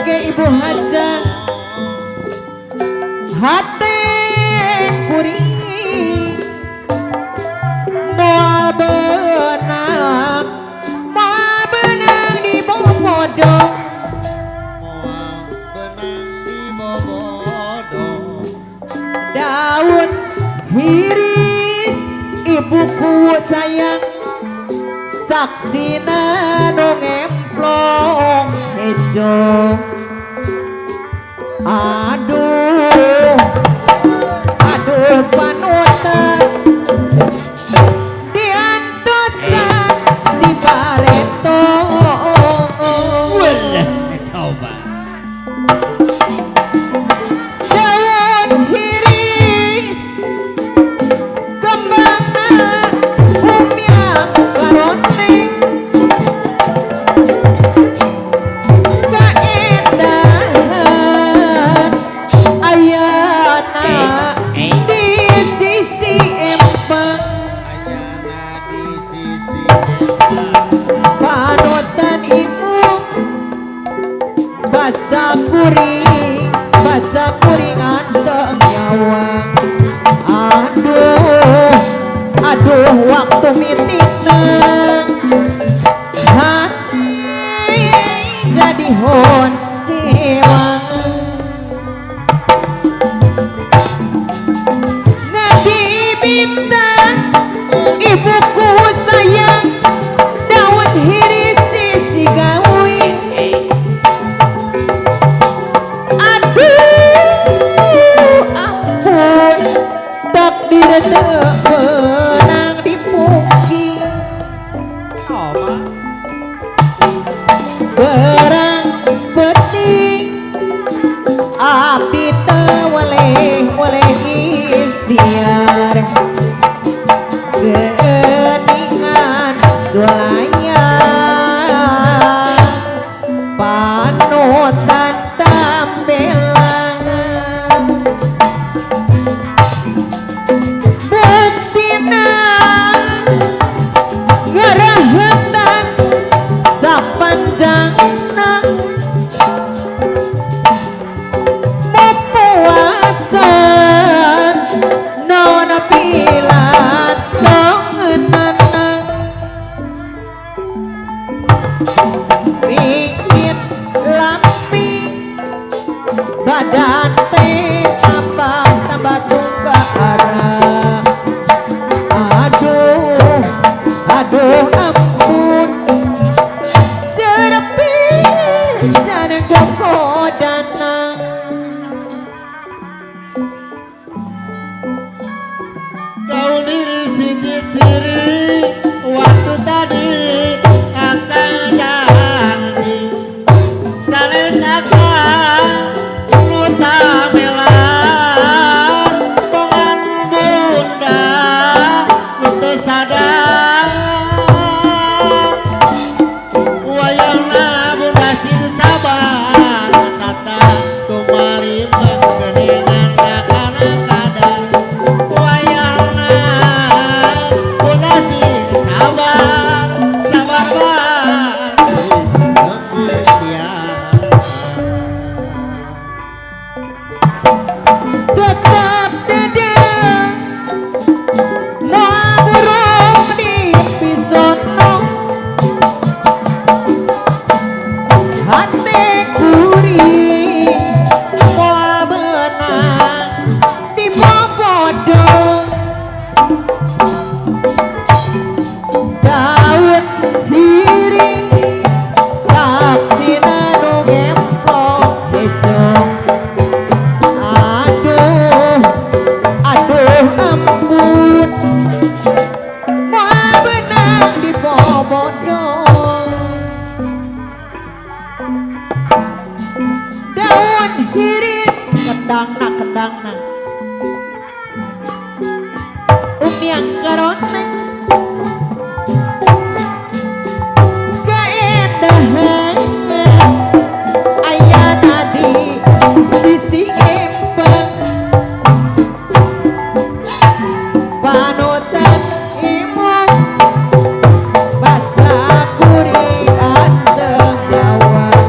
ke ibu hajang hati kuring moal benang di bobodo moal benang di bobodo daun hiris ibuku sayang saksina nu ngemplong hejo aduh panutan diantosan di bareto wala coba daun hiris kembangna umyang karoneng kaendahan ayana di sisi empang ayana di sisi panutan ibu basa kuring anteng nyawang aduh waktu mitinang hati jadi honcewang ngadi bintang ibuku sayang daun hiris sisi gawi aduh ampun takdir menang dipugi coba berang penting abdi boleh ikhtiar geningan sulaya panutan tambelangan buktina ngerahetan sapanjangna memuasan nona pilat dongenanang bikin lampi badan teh tambah tungga arah aduh ampun serepi sana gokodanang daun iris ciri waktu tadi akan janji salesaka nuta melan pongan bunda nuta sadar wayangna bunda sing sabar tata tumari penggeningan kana kadar wayangna bunda sing sabar tetap dedeng moal burung di pisono hati kuring moal benang di bobodo daun hiring saksina nu ngemplong hejo aduh ampun moal benang di bobodo daun hiris kedangna umyang karoneng kaendahan ayana di sisi empang panutan imung basa kuring anteng nyawang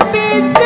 bisa